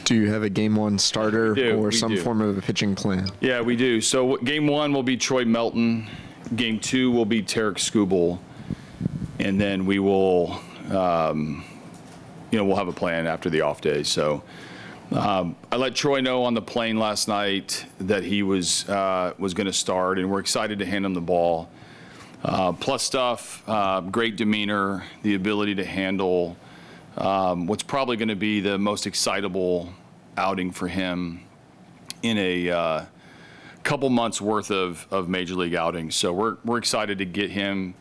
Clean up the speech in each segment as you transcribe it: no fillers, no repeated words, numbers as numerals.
Do you have a game one starter or some form of a pitching plan? Yeah, we do. So game one will be Troy Melton. Game two will be Tarek Skubal. And then we will, we'll have a plan after the off day. So I let Troy know on the plane last night that he was going to start, and we're excited to hand him the ball. Plus stuff, great demeanor, the ability to handle what's probably going to be the most excitable outing for him in a couple months worth of major league outings. So we're excited to get him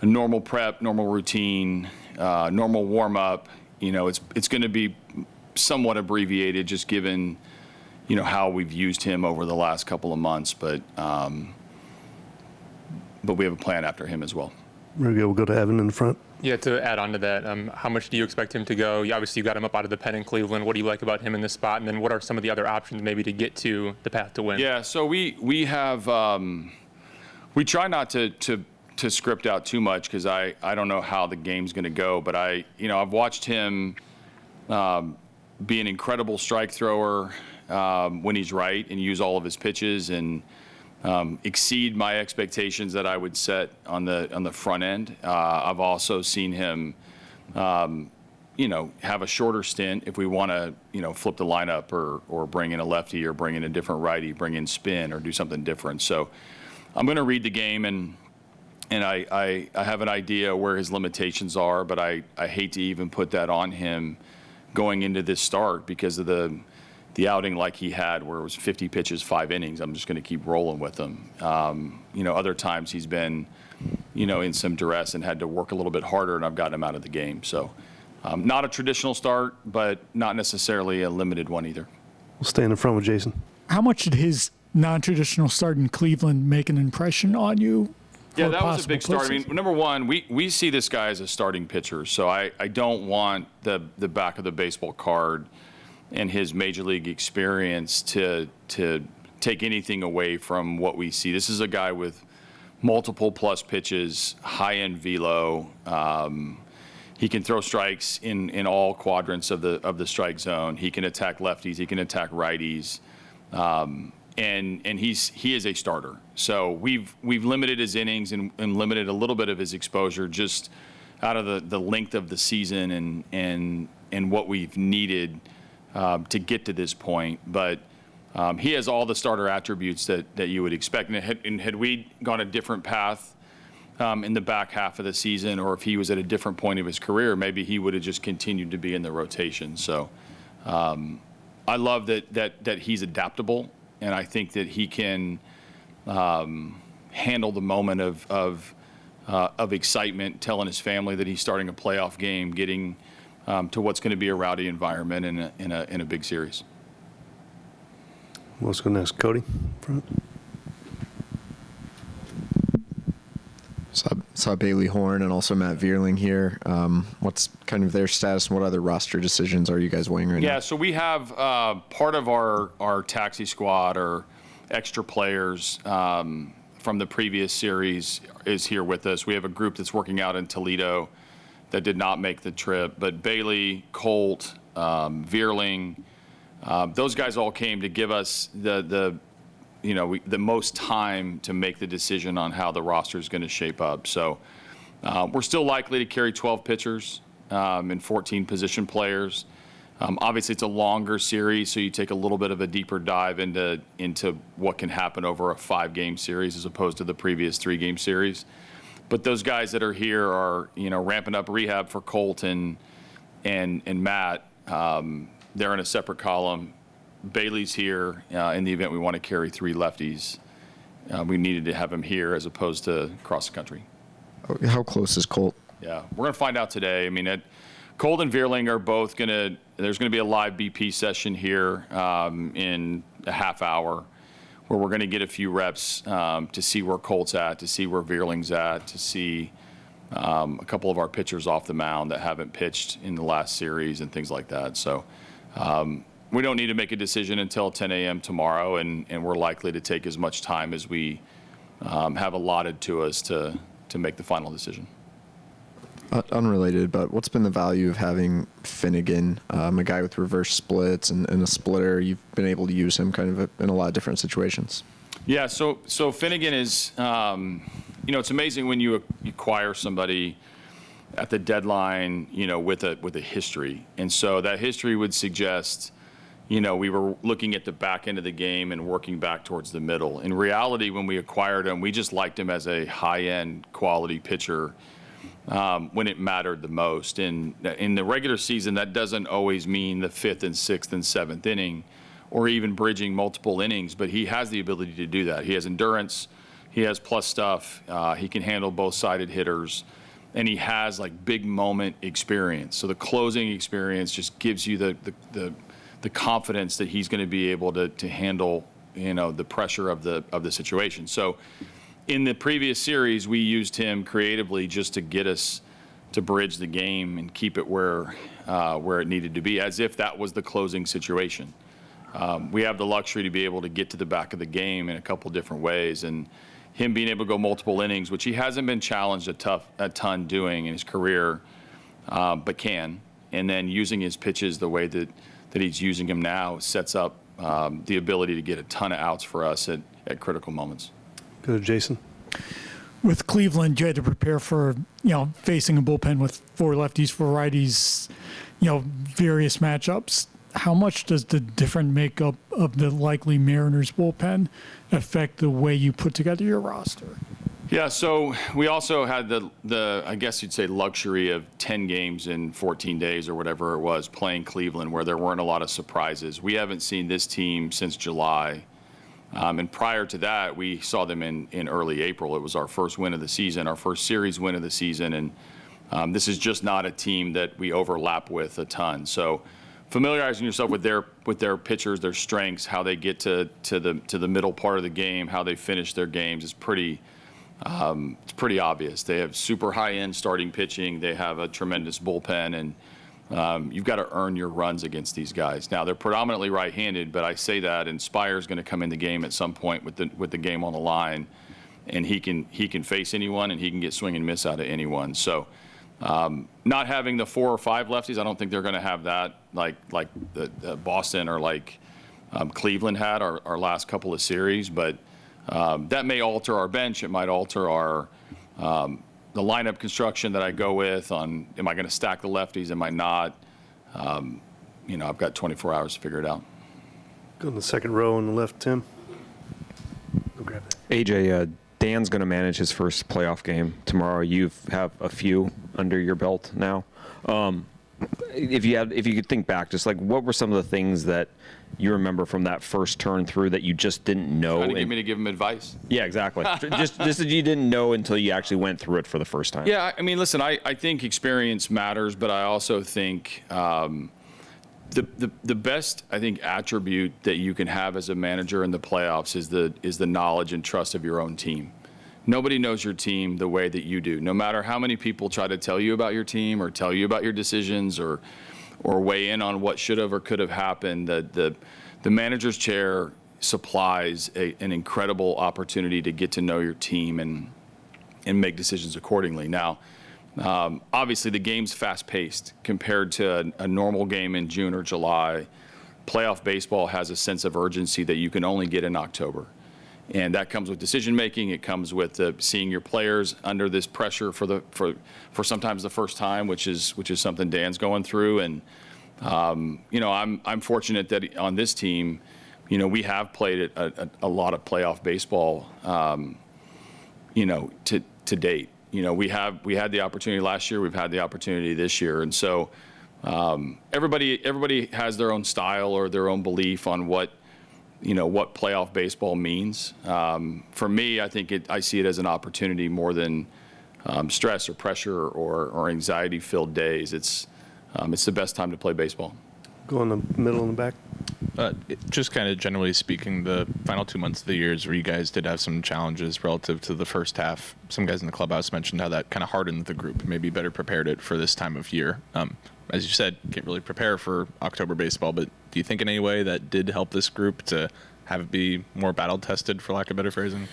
a normal prep, normal routine, normal warm up. It's going to be somewhat abbreviated just given how we've used him over the last couple of months, but we have a plan after him as well. We'll go to Evan in the front. Yeah, to add on to that, how much do you expect him to go? Obviously, you got him up out of the pen in Cleveland. What do you like about him in this spot? And then what are some of the other options maybe to get to the path to win? Yeah, so we have we try not to script out too much because I don't know how the game's going to go. But I've watched him be an incredible strike thrower when he's right and use all of his pitches and exceed my expectations that I would set on the front end. I've also seen him, have a shorter stint if we want to, flip the lineup or bring in a lefty or bring in a different righty, bring in spin or do something different. So I'm going to read the game and I have an idea where his limitations are, but I hate to even put that on him going into this start because of the outing like he had where it was 50 pitches, 5 innings. I'm just going to keep rolling with him. Other times he's been, in some duress and had to work a little bit harder, and I've gotten him out of the game. So not a traditional start, but not necessarily a limited one either. We'll stay in the front with Jason. How much did his non-traditional start in Cleveland make an impression on you? Yeah, that was a big start. I mean, number one, we see this guy as a starting pitcher, so I don't want the back of the baseball card and his major league experience to take anything away from what we see. This is a guy with multiple plus pitches, high-end velo. He can throw strikes in all quadrants of the strike zone. He can attack lefties. He can attack righties. And he is a starter. So we've limited his innings and limited a little bit of his exposure just out of the length of the season and what we've needed to get to this point. But he has all the starter attributes that you would expect. And had we gone a different path in the back half of the season, or if he was at a different point of his career, maybe he would have just continued to be in the rotation. So I love that he's adaptable. And I think that he can handle the moment of excitement, telling his family that he's starting a playoff game, getting to what's going to be a rowdy environment in a big series. Let's go next. Cody, front. Saw Bailey Horn and also Matt Vierling here. What's kind of their status, and what other roster decisions are you guys weighing right now? Yeah, so we have part of our taxi squad or extra players from the previous series is here with us. We have a group that's working out in Toledo that did not make the trip, but Bailey, Colt, Vierling, those guys all came to give us the most time to make the decision on how the roster is going to shape up. So we're still likely to carry 12 pitchers and 14 position players. Obviously, it's a longer series, so you take a little bit of a deeper dive into what can happen over a 5-game series as opposed to the previous 3-game series. But those guys that are here are, ramping up rehab for Colt and Matt. They're in a separate column. Bailey's here in the event we want to carry 3 lefties. We needed to have him here as opposed to across the country. How close is Colt? Yeah, we're going to find out today. I mean, Colt and Vierling are both there's going to be a live BP session here in a half hour where we're going to get a few reps to see where Colt's at, to see where Vierling's at, to see a couple of our pitchers off the mound that haven't pitched in the last series and things like that. So we don't need to make a decision until 10 a.m. tomorrow, and we're likely to take as much time as we have allotted to us to make the final decision. Unrelated, but what's been the value of having Finnegan, a guy with reverse splits and a splitter? You've been able to use him kind of in a lot of different situations. Yeah, so Finnegan is, it's amazing when you acquire somebody at the deadline, with a history. And so that history would suggest, we were looking at the back end of the game and working back towards the middle. In reality, when we acquired him, we just liked him as a high-end quality pitcher when it mattered the most. And in the regular season, that doesn't always mean the 5th and 6th and 7th inning or even bridging multiple innings, but he has the ability to do that. He has endurance, he has plus stuff, he can handle both-sided hitters, and he has like big moment experience. So the closing experience just gives you the confidence that he's going to be able to handle, the pressure of the situation. So in the previous series, we used him creatively just to get us to bridge the game and keep it where it needed to be, as if that was the closing situation. We have the luxury to be able to get to the back of the game in a couple different ways, and him being able to go multiple innings, which he hasn't been challenged a ton doing in his career, but can, and then using his pitches the way that he's using them now sets up the ability to get a ton of outs for us at critical moments. Go to Jason. With Cleveland, you had to prepare for, facing a bullpen with 4 lefties, 4 righties, various matchups. How much does the different makeup of the likely Mariners bullpen affect the way you put together your roster? Yeah, so we also had the I guess you'd say luxury of 10 games in 14 days or whatever it was playing Cleveland, where there weren't a lot of surprises. We haven't seen this team since July. And prior to that, we saw them in early April. It was our first win of the season, our first series win of the season. And this is just not a team that we overlap with a ton. So familiarizing yourself with their pitchers, their strengths, how they get to the middle part of the game, how they finish their games is pretty obvious. They have super high-end starting pitching. They have a tremendous bullpen, and you've got to earn your runs against these guys. Now, they're predominantly right-handed, but I say that, and Spire's going to come in the game at some point with the game on the line, and he can face anyone, and he can get swing and miss out of anyone. So not having the 4 or 5 lefties, I don't think they're going to have that like the Boston or like Cleveland had our last couple of series, but that may alter our bench. It might alter our the lineup construction that I go with on, am I going to stack the lefties? Am I not? I've got 24 hours to figure it out. Go in the second row on the left, Tim. Go grab that. AJ, Dan's going to manage his first playoff game tomorrow. You have a few under your belt now. If you could think back, just like what were some of the things that you remember from that first turn through that you just didn't know? Trying to get me to give him advice. Yeah, exactly. just that you didn't know until you actually went through it for the first time. Yeah, I mean, listen, I think experience matters, but I also think the best, I think, attribute that you can have as a manager in the playoffs is the knowledge and trust of your own team. Nobody knows your team the way that you do. No matter how many people try to tell you about your team or tell you about your decisions or weigh in on what should have or could have happened, the manager's chair supplies an incredible opportunity to get to know your team and make decisions accordingly. Now, obviously the game's fast-paced compared to a normal game in June or July. Playoff baseball has a sense of urgency that you can only get in October. And that comes with decision making. It comes with seeing your players under this pressure for sometimes the first time, which is something Dan's going through. And I'm fortunate that on this team, we have played a lot of playoff baseball, to date. We had the opportunity last year. We've had the opportunity this year, and so everybody has their own style or their own belief on what playoff baseball means. For me, I think I see it as an opportunity more than stress or pressure or anxiety-filled days. It's the best time to play baseball. Go in the middle and the back. Just kind of generally speaking, the final 2 months of the years where you guys did have some challenges relative to the first half. Some guys in the clubhouse mentioned how that kind of hardened the group, maybe better prepared it for this time of year. As you said, can't really prepare for October baseball, but do you think in any way that did help this group to have it be more battle tested, for lack of better phrasing?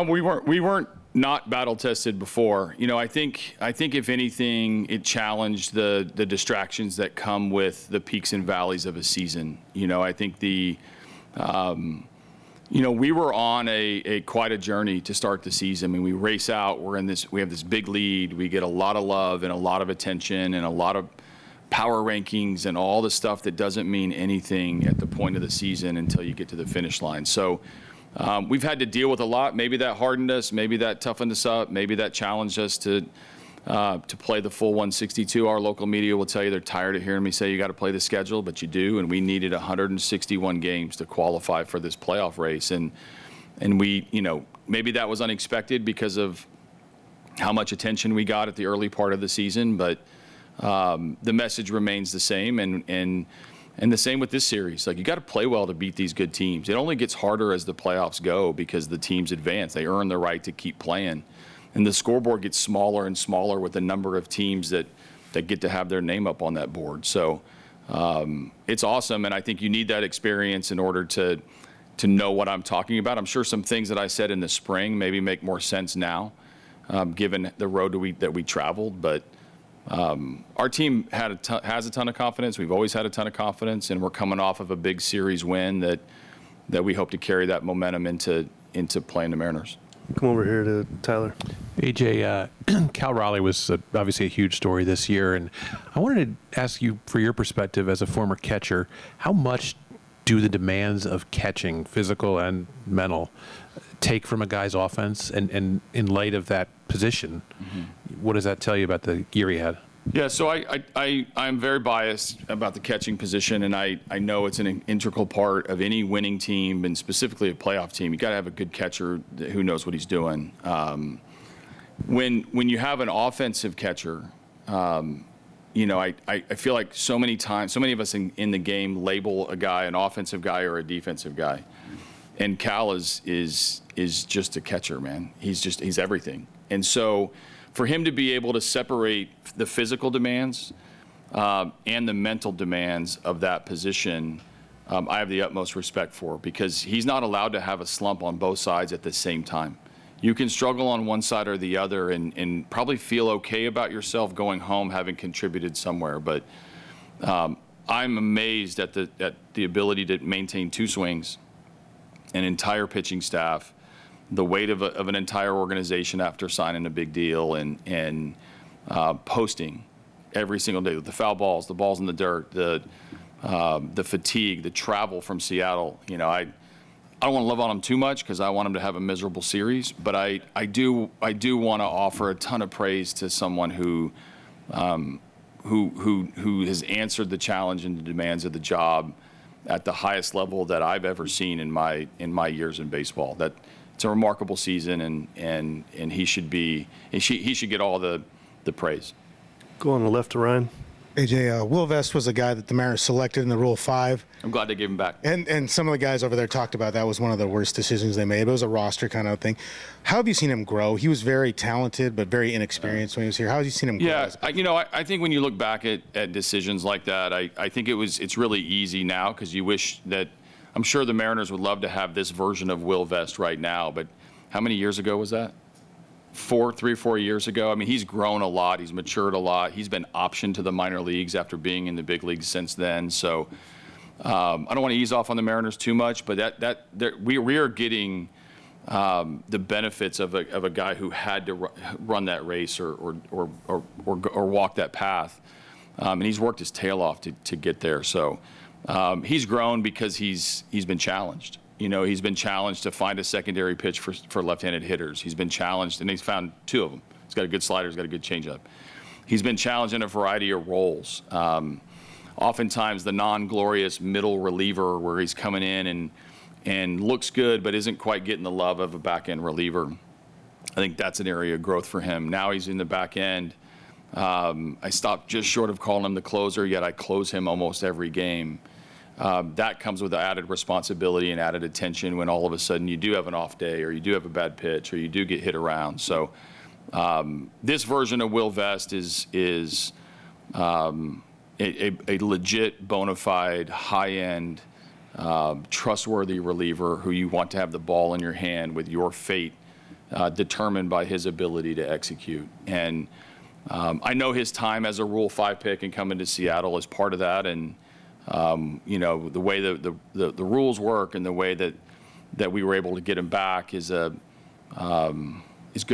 We weren't not battle tested before. I think if anything, it challenged the distractions that come with the peaks and valleys of a season. I think we were on a quite a journey to start the season. I mean, we race out, we have this big lead, we get a lot of love and a lot of attention and a lot of power rankings and all the stuff that doesn't mean anything at the point of the season until you get to the finish line. So we've had to deal with a lot. Maybe that hardened us, maybe that toughened us up, maybe that challenged us to play the full 162. Our local media will tell you they're tired of hearing me say you got to play the schedule, but you do. And we needed 161 games to qualify for this playoff race. And we, maybe that was unexpected because of how much attention we got at the early part of the season, but the message remains the same. And the same with this series. Like, you got to play well to beat these good teams. It only gets harder as the playoffs go because the teams advance. They earn the right to keep playing. And the scoreboard gets smaller and smaller with the number of teams that get to have their name up on that board. So it's awesome, and I think you need that experience in order to know what I'm talking about. I'm sure some things that I said in the spring maybe make more sense now, given the road that we traveled. But our team has a ton of confidence. We've always had a ton of confidence, and we're coming off of a big series win that we hope to carry that momentum into playing the Mariners. Come over here to Tyler. AJ, Cal Raleigh was obviously a huge story this year, and I wanted to ask you, for your perspective as a former catcher, how much do the demands of catching, physical and mental, take from a guy's offense? And in light of that position, what does that tell you about the year he had? Yeah, so I'm very biased about the catching position, and I know it's an integral part of any winning team, and specifically a playoff team. You got to have a good catcher who knows what he's doing. When you have an offensive catcher, I feel like so many times, so many of us in the game label a guy an offensive guy or a defensive guy, and Cal is just a catcher, man. He's everything, and so for him to be able to separate the physical demands and the mental demands of that position, I have the utmost respect for, because he's not allowed to have a slump on both sides at the same time. You can struggle on one side or the other and probably feel okay about yourself going home having contributed somewhere. But I'm amazed at the ability to maintain two swings, an entire pitching staff, the weight of an entire organization after signing a big deal, and posting every single day with the foul balls, the balls in the dirt, the fatigue, the travel from Seattle. I don't want to love on him too much because I want him to have a miserable series, but I do want to offer a ton of praise to someone who has answered the challenge and the demands of the job at the highest level that I've ever seen in my years in baseball. It's a remarkable season, and he should get all the praise. Go on the left to Ryan. AJ, Will Vest was a guy that the Mariners selected in the Rule 5. I'm glad they gave him back. And some of the guys over there talked about that was one of the worst decisions they made. It was a roster kind of thing. How have you seen him grow? He was very talented, but very inexperienced when he was here. How have you seen him grow? Yeah, I think when you look back at decisions like that, I think it's really easy now, because you wish that, I'm sure the Mariners would love to have this version of Will Vest right now, but how many years ago was that? 3 or 4 years ago. I mean, he's grown a lot. He's matured a lot. He's been optioned to the minor leagues after being in the big leagues since then. So I don't want to ease off on the Mariners too much, but we are getting the benefits of a guy who had to run that race or walk that path, and he's worked his tail off to get there. So he's grown because he's been challenged. He's been challenged to find a secondary pitch for left-handed hitters. He's been challenged, and he's found 2 of them. He's got a good slider. He's got a good changeup. He's been challenged in a variety of roles. Oftentimes the non-glorious middle reliever, where he's coming in and looks good but isn't quite getting the love of a back-end reliever. I think that's an area of growth for him. Now he's in the back end. I stopped just short of calling him the closer, yet I close him almost every game. That comes with added responsibility and added attention when all of a sudden you do have an off day, or you do have a bad pitch, or you do get hit around. So this version of Will Vest is a legit, bona fide, high-end, trustworthy reliever who you want to have the ball in your hand with your fate determined by his ability to execute. And I know his time as a Rule 5 pick and coming to Seattle is part of that. And you know, the way the rules work and the way that we were able to get him back is good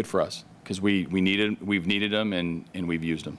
for us because we've needed him and we've used him.